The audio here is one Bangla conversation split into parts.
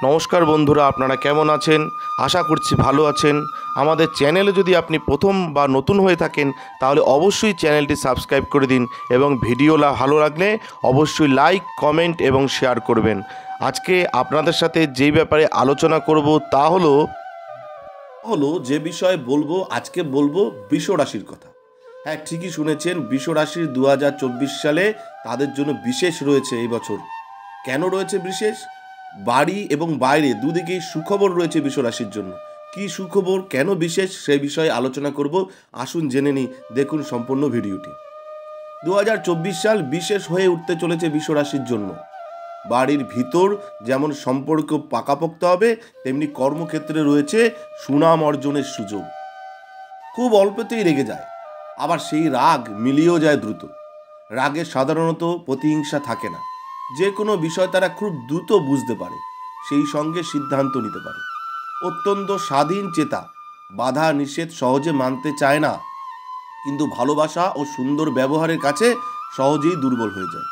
নমস্কার বন্ধুরা, আপনারা কেমন আছেন? আশা করছি ভালো আছেন। আমাদের চ্যানেলে যদি আপনি প্রথম বা নতুন হয়ে থাকেন তাহলে অবশ্যই চ্যানেলটি সাবস্ক্রাইব করে দিন এবং ভিডিও ভালো লাগলে অবশ্যই লাইক, কমেন্ট এবং শেয়ার করবেন। আজকে আপনাদের সাথে যেই ব্যাপারে আলোচনা করব তা হলো যে বিষয়ে আজকে বলবো বৃষ রাশির কথা। হ্যাঁ, ঠিকই শুনেছেন, বৃষ রাশির 2024 সালে তাদের জন্য বিশেষ রয়েছে এই বছর। কেন রয়েছে বিশেষ? বাড়ি এবং বাইরে দুদিকেই সুখবর রয়েছে বৃষ রাশির জন্য। কি সুখবর, কেন বিশেষ, সেই বিষয়ে আলোচনা করব। আসুন জেনে নিই, দেখুন সম্পূর্ণ ভিডিওটি। 2024 সাল বিশেষ হয়ে উঠতে চলেছে বৃষ রাশির জন্য। বাড়ির ভিতর যেমন সম্পর্ক পাকাপোক্ত হবে, তেমনি কর্মক্ষেত্রে রয়েছে সুনাম অর্জনের সুযোগ। খুব অল্পতেই রেগে যায়, আবার সেই রাগ মিলিয়েও যায় দ্রুত। রাগে সাধারণত প্রতিহিংসা থাকে না। যে কোনো বিষয় তারা খুব দ্রুত বুঝতে পারে, সেই সঙ্গে সিদ্ধান্ত নিতে পারে। অত্যন্ত স্বাধীন চেতা, বাধা নিষেধ সহজে মানতে চায় না, কিন্তু ভালোবাসা ও সুন্দর ব্যবহারের কাছে সহজেই দুর্বল হয়ে যায়।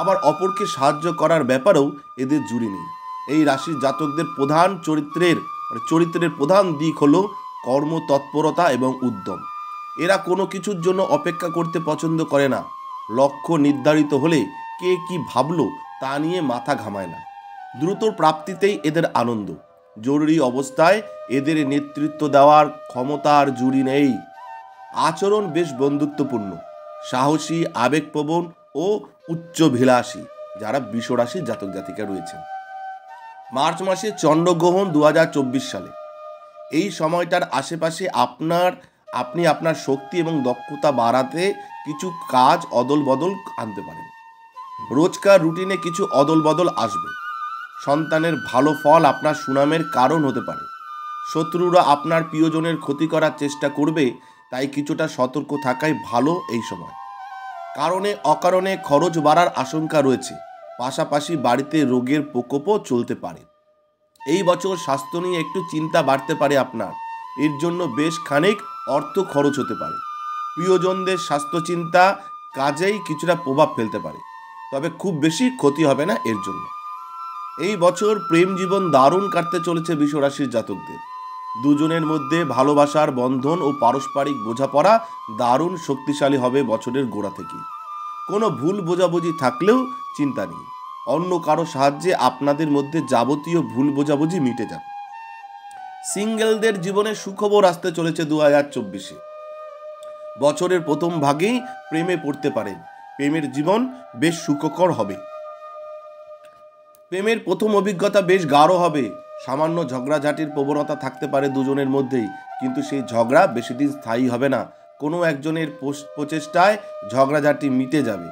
আবার অপরকে সাহায্য করার ব্যাপারেও এদের জুড়ি নেই। এই রাশির জাতকদের প্রধান চরিত্রের প্রধান দিক হলো কর্মতৎপরতা এবং উদ্যম। এরা কোনো কিছুর জন্য অপেক্ষা করতে পছন্দ করে না। লক্ষ্য নির্ধারিত হলে কে কি ভাবলো তা নিয়ে মাথা ঘামায় না। দ্রুত প্রাপ্তিতেই এদের আনন্দ। জরুরি অবস্থায় এদের নেতৃত্ব দেওয়ার ক্ষমতার জুড়ি নেই। আচরণ বেশ বন্ধুত্বপূর্ণ, সাহসী, আবেগপ্রবণ ও উচ্চাভিলাষী যারা বৃষ রাশির জাতক জাতিকা রয়েছেন। মার্চ মাসে চন্দ্রগ্রহণ 2024 সালে। এই সময়টার আশেপাশে আপনি আপনার শক্তি এবং দক্ষতা বাড়াতে কিছু কাজ অদল বদল আনতে পারেন। রোজকার রুটিনে কিছু অদল বদল আসবে। সন্তানের ভালো ফল আপনার সুনামের কারণ হতে পারে। শত্রুরা আপনার প্রিয়জনের ক্ষতি করার চেষ্টা করবে, তাই কিছুটা সতর্ক থাকাই ভালো এই সময়। কারণে অকারণে খরচ বাড়ার আশঙ্কা রয়েছে, পাশাপাশি বাড়িতে রোগের প্রকোপও চলতে পারে। এই বছর স্বাস্থ্য নিয়ে একটু চিন্তা বাড়তে পারে আপনার। এর জন্য বেশ খানিক অর্থ খরচ হতে পারে। প্রিয়জনদের স্বাস্থ্য চিন্তা কাজেই কিছুটা প্রভাব ফেলতে পারে, তবে খুব বেশি ক্ষতি হবে না এর জন্য। এই বছর প্রেম জীবন দারুণ কাটতে চলেছে বৃষ রাশির জাতকদের। দুজনের মধ্যে ভালোবাসার বন্ধন ও পারস্পরিক বোঝাপড়া দারুণ শক্তিশালী হবে বছরের গোড়া থেকে। কোনো ভুল বোঝাবুঝি থাকলেও চিন্তা নেই, অন্য কারো সাহায্যে আপনাদের মধ্যে যাবতীয় ভুল বোঝাবুঝি মিটে যাবে। সিঙ্গেলদের জীবনে সুখবর আসতে চলেছে 2024-এ। বছরের প্রথম ভাগেই প্রেমে পড়তে পারেন। প্রেমের জীবন বেশ সুখকর হবে। প্রেমের প্রথম অভিজ্ঞতা বেশ গাঢ় হবে। সামান্য ঝগড়াঝাটির প্রবণতা থাকতে পারে দুজনের মধ্যেই, কিন্তু সেই ঝগড়া বেশি দিন স্থায়ী হবে না। কোনো একজনের প্রচেষ্টায় ঝগড়াঝাটি মিটে যাবে।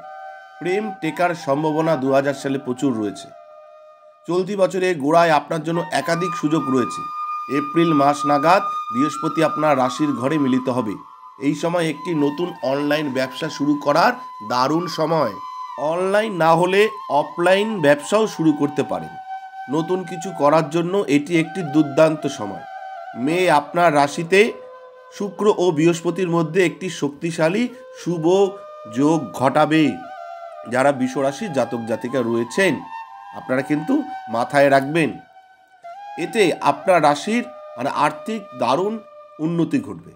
প্রেম টেকার সম্ভাবনা 2000 সালে প্রচুর রয়েছে। চলতি বছরে গোড়ায় আপনার জন্য একাধিক সুযোগ রয়েছে। এপ্রিল মাস নাগাদ বৃহস্পতি আপনার রাশির ঘরে মিলিত হবে। এই সময় একটি নতুন অনলাইন ব্যবসা শুরু করার দারুণ সময়। অনলাইন না হলে অফলাইন ব্যবসাও শুরু করতে পারেন। নতুন কিছু করার জন্য এটি একটি দুর্দান্ত সময়। মে আপনার রাশিতে শুক্র ও বৃহস্পতির মধ্যে একটি শক্তিশালী শুভ যোগ ঘটাবে। যারা বৃষ রাশির জাতক জাতিকা রয়েছেন, আপনারা কিন্তু মাথায় রাখবেন, এতে আপনার রাশির আর্থিক দারুণ উন্নতি ঘটবে।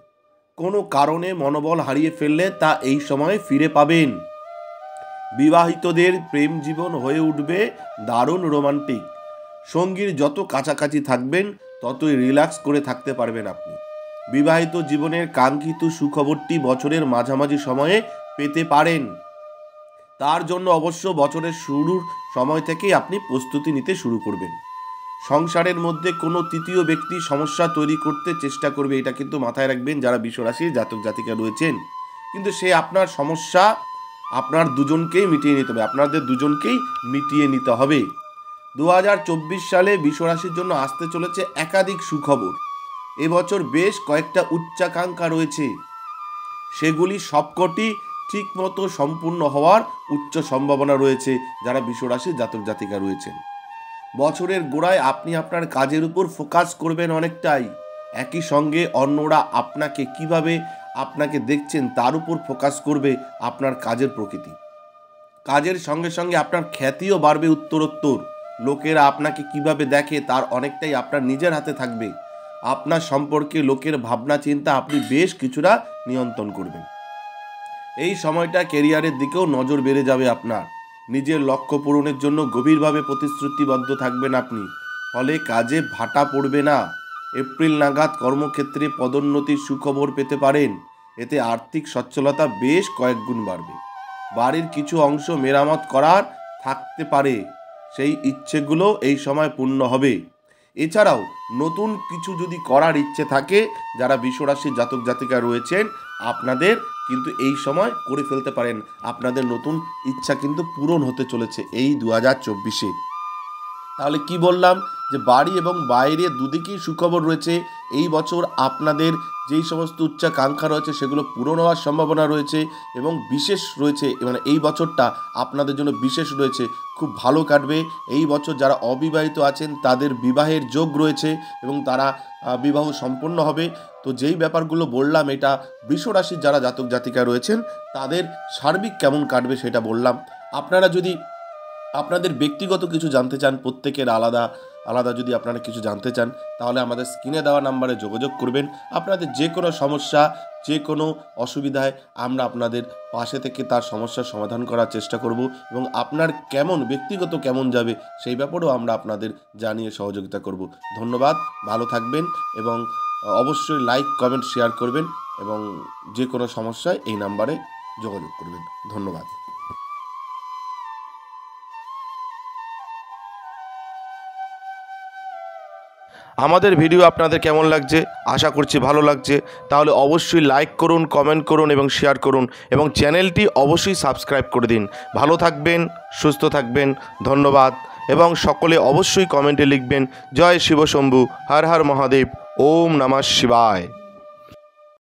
কোনো কারণে মনোবল হারিয়ে ফেললে তা এই সময়ে ফিরে পাবেন। বিবাহিতদের প্রেম জীবন হয়ে উঠবে দারুণ রোমান্টিক। সঙ্গীর যত কাছাকাছি থাকবেন ততই রিল্যাক্স করে থাকতে পারবেন আপনি। বিবাহিত জীবনের কাঙ্ক্ষিত সুখবরটি বছরের মাঝামাঝি সময়ে পেতে পারেন। তার জন্য অবশ্য বছরের শুরুর সময় থেকেই আপনি প্রস্তুতি নিতে শুরু করবেন। সংসারের মধ্যে কোনো তৃতীয় ব্যক্তি সমস্যা তৈরি করতে চেষ্টা করবে, এটা কিন্তু মাথায় রাখবেন যারা বৃষ রাশির জাতক জাতিকা রয়েছেন। কিন্তু সে আপনার সমস্যা আপনার দুজনকেই মিটিয়ে নিতে হবে, আপনাদের দুজনকেই মিটিয়ে নিতে হবে। 2024 সালে বৃষ রাশির জন্য আসতে চলেছে একাধিক সুখবর। এবছর বেশ কয়েকটা উচ্চাকাঙ্ক্ষা রয়েছে, সেগুলি সবকটি ঠিকমতো সম্পূর্ণ হওয়ার উচ্চ সম্ভাবনা রয়েছে যারা বৃষ রাশির জাতক জাতিকা রয়েছেন। বছরের গোড়ায় আপনি আপনার কাজের উপর ফোকাস করবেন অনেকটাই। একই সঙ্গে অন্যরা আপনাকে দেখছেন তার উপর ফোকাস করবে আপনার কাজের প্রকৃতি। কাজের সঙ্গে সঙ্গে আপনার খ্যাতিও বাড়বে উত্তরোত্তর। লোকেরা আপনাকে কিভাবে দেখে তার অনেকটাই আপনার নিজের হাতে থাকবে। আপনার সম্পর্কে লোকের ভাবনা চিন্তা আপনি বেশ কিছুটা নিয়ন্ত্রণ করবেন। এই সময়টা কেরিয়ারের দিকেও নজর বেড়ে যাবে আপনার। নিজের লক্ষ্য পূরণের জন্য গভীরভাবে প্রতিশ্রুতিবদ্ধ থাকবেন আপনি, ফলে কাজে ভাটা পড়বে না। এপ্রিল নাগাদ কর্মক্ষেত্রে পদোন্নতির সুখবর পেতে পারেন। এতে আর্থিক সচ্ছলতা বেশ কয়েক গুণ বাড়বে। বাড়ির কিছু অংশ মেরামত করার থাকতে পারে, সেই ইচ্ছেগুলো এই সময় পূর্ণ হবে। এছাড়াও নতুন কিছু যদি করার ইচ্ছে থাকে, যারা বৃষরাশির জাতক জাতিকা রয়েছেন, আপনাদের কিন্তু এই সময় করে ফেলতে পারেন। আপনাদের নতুন ইচ্ছা কিন্তু পূরণ হতে চলেছে এই 2024-এ। তাহলে কি বললাম, যে বাড়ি এবং বাইরে দুদিকেই সুখবর রয়েছে। এই বছর আপনাদের যেই সমস্ত উচ্চাকাঙ্ক্ষা রয়েছে সেগুলো পূরণ হওয়ার সম্ভাবনা রয়েছে এবং বিশেষ রয়েছে, মানে এই বছরটা আপনাদের জন্য বিশেষ রয়েছে, খুব ভালো কাটবে। এই বছর যারা অবিবাহিত আছেন তাদের বিবাহের যোগ রয়েছে এবং তারা বিবাহ সম্পন্ন হবে। তো যেই ব্যাপারগুলো বললাম, এটা বৃষরাশির যারা জাতক জাতিকা রয়েছেন তাদের সার্বিক কেমন কাটবে সেটা বললাম। আপনারা যদি আপনাদের ব্যক্তিগত কিছু জানতে চান, প্রত্যেকের আলাদা আলাদা যদি আপনারা কিছু জানতে চান, তাহলে আমাদের স্ক্রিনে দেওয়া নাম্বারে যোগাযোগ করবেন। আপনাদের যে কোনো সমস্যা, যে কোনো অসুবিধায় আমরা আপনাদের পাশে থেকে তার সমস্যার সমাধান করার চেষ্টা করব এবং আপনার কেমন ব্যক্তিগত কেমন যাবে সেই ব্যাপারেও আমরা আপনাদের জানিয়ে সহযোগিতা করব। ধন্যবাদ, ভালো থাকবেন এবং অবশ্যই লাইক, কমেন্ট, শেয়ার করবেন এবং যে কোনো সমস্যায় এই নাম্বারে যোগাযোগ করবেন। ধন্যবাদ। আমাদের ভিডিও আপনাদের কেমন লাগছে? আশা করছি ভালো লাগছে। তাহলে অবশ্যই লাইক করুন, কমেন্ট করুন এবং শেয়ার করুন এবং চ্যানেলটি অবশ্যই সাবস্ক্রাইব করে দিন। ভালো থাকবেন, সুস্থ থাকবেন, ধন্যবাদ। এবং সকলে অবশ্যই কমেন্টে লিখবেন জয় শিব শম্ভু, হর হর মহাদেব, ওম নমঃ শিবায়।